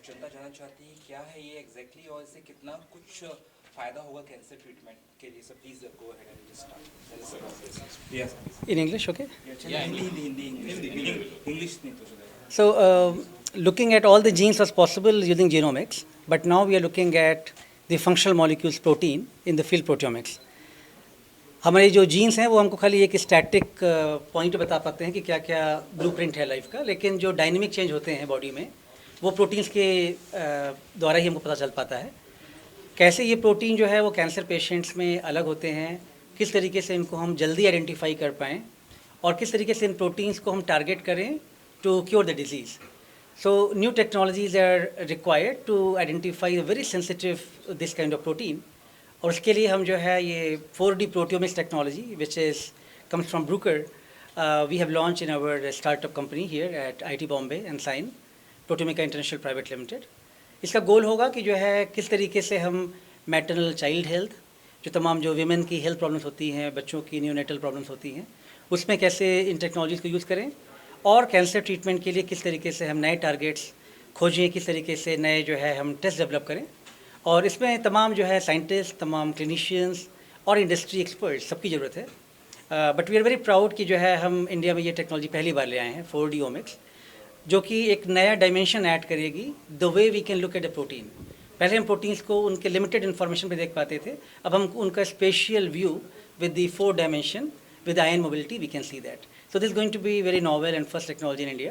जनता जानना चाहती है क्या है ये एग्जैक्टली और इससे कितना कुछ फायदा होगा कैंसर ट्रीटमेंट के लिए. So please go ahead and start. Yes In English, okay? Hindi English नहीं तो चलेगा. So, looking at all the genes was possible using genomics, but now we are looking at the functional molecules protein in the field proteomics. हमारी जो jeans हैं वो हमको खाली एक स्टैटिक पॉइंट बता पाते हैं कि क्या क्या ब्लूप्रिंट है लाइफ का, लेकिन जो डायनेमिक चेंज होते हैं बॉडी में वो प्रोटीन्स के द्वारा ही हमको पता चल पाता है. कैसे ये प्रोटीन जो है वो कैंसर पेशेंट्स में अलग होते हैं, किस तरीके से इनको हम जल्दी आइडेंटिफाई कर पाएँ और किस तरीके से इन प्रोटीन्स को हम टारगेट करें to cure the disease. So new technologies are required to identify a very sensitive this kind of protein. और उसके लिए हम जो है ये 4D proteomics technology which is comes from Bruker, we have launched in our startup company here at IIT Bombay and Sign Proteomica International Private Limited. इसका गोल होगा कि जो है किस तरीके से हम मैटरनल चाइल्ड हेल्थ, जो तमाम जो वीमेन की हेल्थ प्रॉब्लम्स होती हैं, बच्चों की न्यूनेटल प्रॉब्लम्स होती हैं, उसमें कैसे इन टेक्नोलॉजीज़ को यूज़ करें और कैंसर ट्रीटमेंट के लिए किस तरीके से हम नए टारगेट्स खोजें, किस तरीके से नए जो है हम टेस्ट डेवलप करें. और इसमें तमाम जो है साइंटिस्ट, तमाम क्लिनिशियंस और इंडस्ट्री एक्सपर्ट्स सबकी ज़रूरत है. But we are very proud कि जो है हम इंडिया में ये टेक्नोलॉजी पहली बार ले आए हैं 4D ओमिक्स, जो कि एक नया डायमेंशन ऐड करेगी the way we can look at the protein. पहले हम प्रोटीन्स को उनके लिमिटेड इन्फॉर्मेशन पे देख पाते थे, अब हम उनका spatial view with the 4 dimension with ion mobility we can see that. So this is going to be very novel and first technology in India,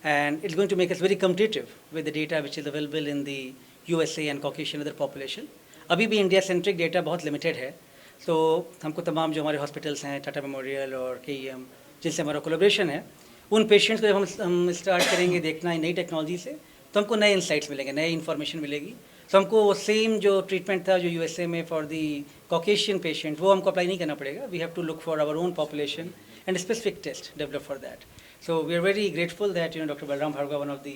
and it's going to make us very competitive with the data which is available in the USA and Caucasian other population. अभी भी India centric data बहुत limited है, तो हमको तमाम जो हमारे hospitals हैं, टाटा मेमोरियल और KEM, जिनसे हमारा कोलेब्रेशन है, उन पेशेंट्स को जब हम स्टार्ट करेंगे देखना है नई टेक्नोलॉजी से, तो हमको नए इंसाइट्स मिलेंगे, नए इन्फॉर्मेशन मिलेगी। तो हमको वो सेम जो ट्रीटमेंट था जो USA में फॉर दी कॉकेशियन पेशेंट, वो हमको अप्लाई नहीं करना पड़ेगा। We have to look for our own population and specific test develop for that. So we are very grateful that Dr. Balram Bhargava, one of the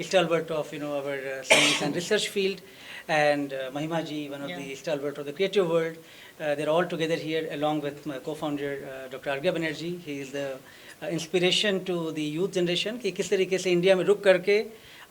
stalwart of our science and research field, and Mahima ji, one of the stalwart of the creative world, they're all together here along with my co-founder Dr. Arghya Banerjee. He is the inspiration to the youth generation कि किस तरीके से India में रुक करके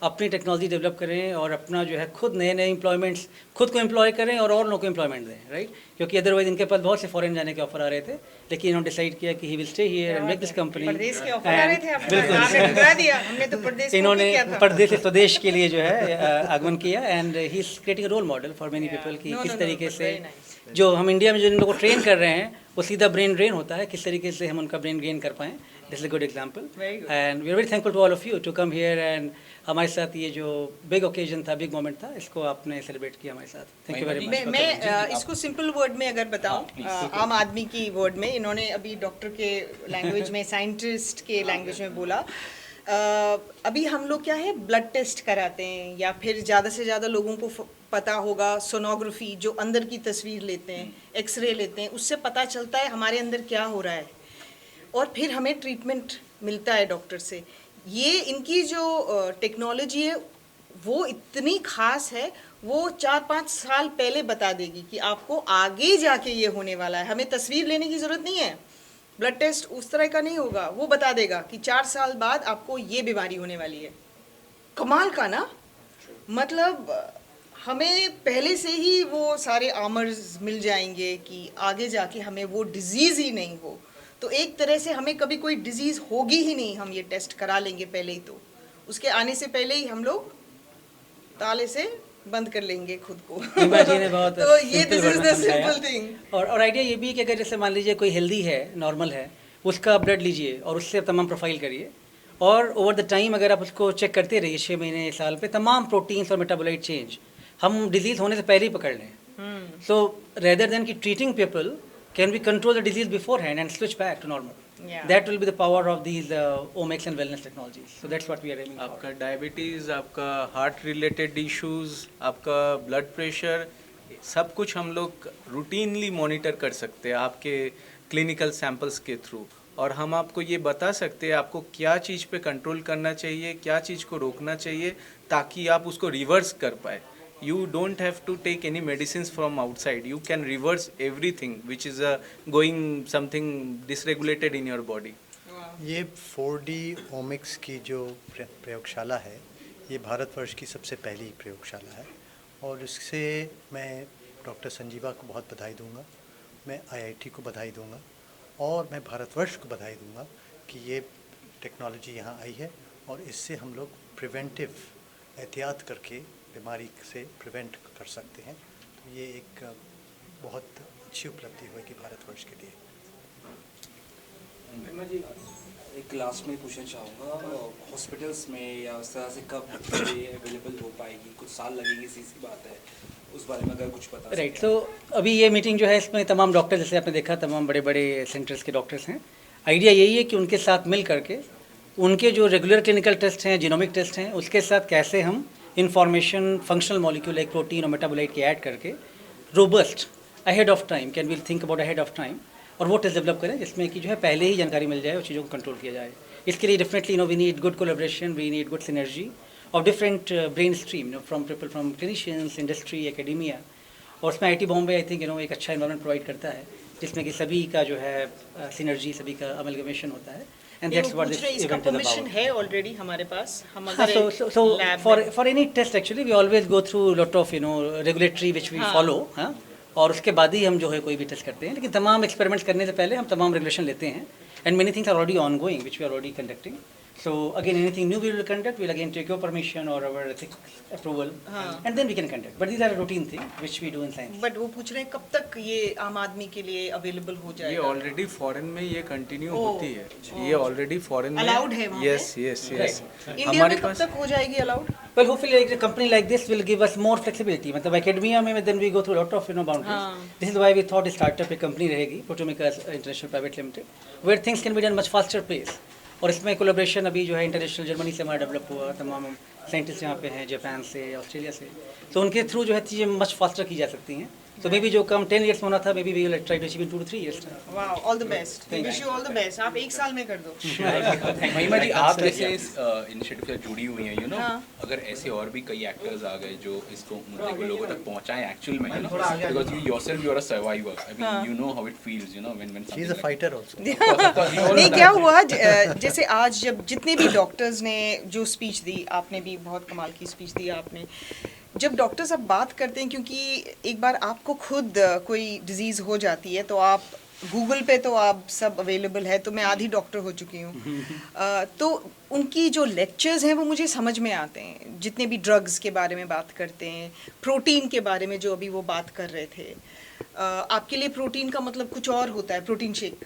अपनी technology develop करें और अपना जो है खुद नए नए एम्प्लॉयमेंट्स खुद को एम्प्लॉय करें और लोगों को एम्प्लॉयमेंट दें, राइट? क्योंकि अदरवाइज इनके पास बहुत से फॉरेन जाने के ऑफर आ रहे थे, लेकिन इन्होंने डिसाइड किया कि he will stay here and make this company. परदेश के ऑफर आ रहे थे, आपने ठुकरा दिया, हमने तो परदेश को इन्होंने किया था। परदेश से स्वदेश के लिए जो है आगमन किया and he is creating a role model for many people कि No, किस no, तरीके but से very nice. जो हम इंडिया में जो इन लोगों को ट्रेन कर रहे हैं वो सीधा ब्रेन ड्रेन होता है, किस तरीके से हम उनका ब्रेन गेन कर पाएँ। This is a good example Very good. And we are very thankful to all of you to come here and हमारे साथ ये जो बिग ओकेजन था, बिग मोमेंट था, इसको आपने सेलिब्रेट किया हमारे साथ। Thank you very much. मैं इसको सिंपल वर्ड में अगर बताऊं, आम आदमी की वर्ड में, इन्होंने अभी डॉक्टर के लैंग्वेज में, साइंटिस्ट के लैंग्वेज में बोला। अभी हम लोग क्या है, ब्लड टेस्ट कराते हैं या फिर ज़्यादा से ज़्यादा लोगों को पता होगा सोनोग्राफी, जो अंदर की तस्वीर लेते हैं, एक्सरे लेते हैं, उससे पता चलता है हमारे अंदर क्या हो रहा है और फिर हमें ट्रीटमेंट मिलता है डॉक्टर से। ये इनकी जो टेक्नोलॉजी है वो इतनी खास है, वो 4-5 साल पहले बता देगी कि आपको आगे जाके ये होने वाला है। हमें तस्वीर लेने की ज़रूरत नहीं है, ब्लड टेस्ट उस तरह का नहीं होगा, वो बता देगा कि 4 साल बाद आपको ये बीमारी होने वाली है। कमाल का ना, मतलब हमें पहले से ही वो सारे आमर्स मिल जाएंगे कि आगे जाके हमें वो डिजीज़ ही नहीं हो। तो एक तरह से हमें कभी कोई डिजीज़ होगी ही नहीं, हम ये टेस्ट करा लेंगे पहले ही, तो उसके आने से पहले ही हम लोग ताले से बंद कर लेंगे खुद को। नीमा जी ने बहुत तो ये simple दिस word इज में द समझाया। Simple thing. और आइडिया ये भी है कि अगर जैसे मान लीजिए कोई हेल्दी है, नॉर्मल है, उसका ब्लड लीजिए और उससे तमाम प्रोफाइल करिए और ओवर द टाइम अगर आप उसको चेक करते रहिए 6 महीने, साल पे, तमाम प्रोटीन्स और मेटाबोलाइट चेंज हम डिजीज़ होने से पहले ही पकड़ लें। सो रेदर देन की treating people can we control the disease beforehand and switch back to normal. That will be the power of these omics and wellness technologies. So that's what we are aiming for. आपका diabetes, आपका heart related issues, आपका blood pressure, सब कुछ हम लोग routinely monitor कर सकते हैं आपके क्लिनिकल सैंपल्स के थ्रू, और हम आपको ये बता सकते हैं आपको क्या चीज़ पे कंट्रोल करना चाहिए, क्या चीज़ को रोकना चाहिए, ताकि आप उसको रिवर्स कर पाए। You don't have to take any medicines from outside. You can reverse everything which is going something dysregulated in your body. ये 4D ओमिक्स की जो प्रयोगशाला है, ये भारतवर्ष की सबसे पहली प्रयोगशाला है और इससे मैं डॉक्टर संजीवा को बहुत बधाई दूंगा, मैं IIT को बधाई दूंगा और मैं भारतवर्ष को बधाई दूंगा कि ये टेक्नोलॉजी यहाँ आई है और इससे हम लोग प्रिवेंटिव एहतियात करके बीमारी से प्रिवेंट कर सकते हैं। तो ये एक बहुत अच्छी उपलब्धि होगी भारतवर्ष के लिए। एक लास्ट में पूछना चाहूँगा, हॉस्पिटल्स में या उस तरह से कब ये अवेलेबल हो पाएगी? कुछ साल लगेगी, सी बात है, उस बारे में अगर कुछ पता। राइट, तो अभी ये मीटिंग जो है इसमें तमाम डॉक्टर, जैसे आपने देखा, तमाम बड़े बड़े सेंटर्स के डॉक्टर्स हैं। आइडिया यही है कि उनके साथ मिल करके उनके जो रेगुलर क्लिनिकल टेस्ट हैं, जीनोमिक टेस्ट हैं, उसके साथ कैसे हम information, functional molecule like protein और मेटाबोलाइट के ऐड करके robust ahead of time, can we'll think about ahead of time, और वो टेस्ट डेवलप करें जिसमें कि जो है पहले ही जानकारी मिल जाए और चीज़ों को कंट्रोल किया जाए। इसके लिए definitely we need good collaboration, we need good synergy of different brain stream from people, from clinicians, industry, academia, और उसमें IIT बॉम्बे आई थिंक एक अच्छा इन्वायरमेंट प्रोवाइड करता है जिसमें कि सभी का जो है सिनर्जी, सभी का अमलगमेशन होता है। And that's what this event is about. Permission है ऑलरेडी हमारे पास, हम हाँ, अगर so lab for any test actually we always go through lot of regulatory which we follow, हाँ, और उसके बाद ही हम जो है कोई भी टेस्ट करते हैं, लेकिन तमाम एक्सपेरिमेंट्स करने से पहले हम तमाम रेगुलेशन लेते हैं, and many things are already ongoing which we are already conducting. So again, anything new we will conduct, we'll again take your permission or our ethics approval, and then we can conduct. But these are a routine thing which we do in science. But वो पूछ रहे हैं कब तक ये आम आदमी के लिए अवेलेबल हो ये जाएगा? ऑलरेडी फॉरेन में ये कंटिन्यू ओह, होती है, ये ऑलरेडी फॉरेन में Allowed है वहाँ पे? यस यस यस इंडिया हमारे में कब पास तक हो जाएगी allowed? Well, hopefully, like a company like this will give us more flexibility. मतलब academia में then we go through a lot of boundaries. This is why we thought startup एक company रहेगी, Proteomika International Private Limited, where things can be done much faster pace. और इसमें collaboration अभी जो है international Germany से हमारा डेवलप हुआ, तमाम साइंटिस्ट यहाँ पे हैं, जापान से, ऑस्ट्रेलिया से, तो उनके थ्रू जो है चीज़ें मच फास्टर की जा सकती हैं. तो मे बी जो काम 10 years में होना था, maybe we will try to achieve in 2 to 3 years. Wow, all the best, wish you all the best. आप एक साल में कर दो. महिमा जी, आप जैसे इस इनिशिएटिव से जुड़ी हुई हैं, यू नो, हाँ. अगर ऐसे और भी कई एक्टर्स आ गए जो इसको मुद्दे को लोगों तक पहुंचाएं एक्चुअल में, you know, because you yourself you are a survivor, I mean you know how it feels, you know, when she is a fighter also. नहीं, क्या हुआ जैसे आज जब जितने भी डॉक्टर्स ने जो स्पीच दी, आपने भी बहुत कमाल की स्पीच दी आपने. जब डॉक्टर्स अब बात करते हैं, क्योंकि एक बार आपको खुद कोई डिजीज़ हो जाती है तो आप गूगल पे तो आप सब अवेलेबल है, तो मैं आधी डॉक्टर हो चुकी हूँ. तो उनकी जो लेक्चर्स हैं वो मुझे समझ में आते हैं, जितने भी ड्रग्स के बारे में बात करते हैं, प्रोटीन के बारे में जो अभी वो बात कर रहे थे. आपके लिए प्रोटीन का मतलब कुछ और होता है, प्रोटीन शेक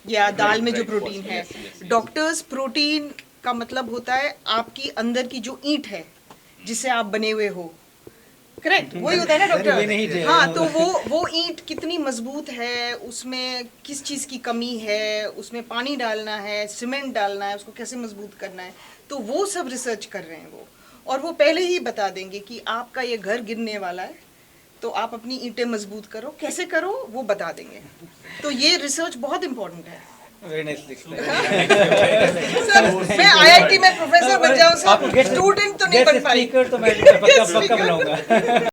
या दाल में जो प्रोटीन है. डॉक्टर्स, प्रोटीन का मतलब होता है आपकी अंदर की जो ईंट है जिससे आप बने हुए हो. करेक्ट, वही होता है ना डॉक्टर? हाँ, तो वो ईंट कितनी मजबूत है, उसमें किस चीज़ की कमी है, उसमें पानी डालना है, सीमेंट डालना है, उसको कैसे मजबूत करना है, तो वो सब रिसर्च कर रहे हैं वो. और वो पहले ही बता देंगे कि आपका ये घर गिरने वाला है, तो आप अपनी ईंटें मजबूत करो. कैसे करो वो बता देंगे. तो ये रिसर्च बहुत इंपॉर्टेंट है. Very nicely explained. सर, मैं IIT में प्रोफेसर बन जाऊँ सर, स्टूडेंट तो नहीं बन पाई. स्पीकर तो मैं पक्का बुलाऊंगा.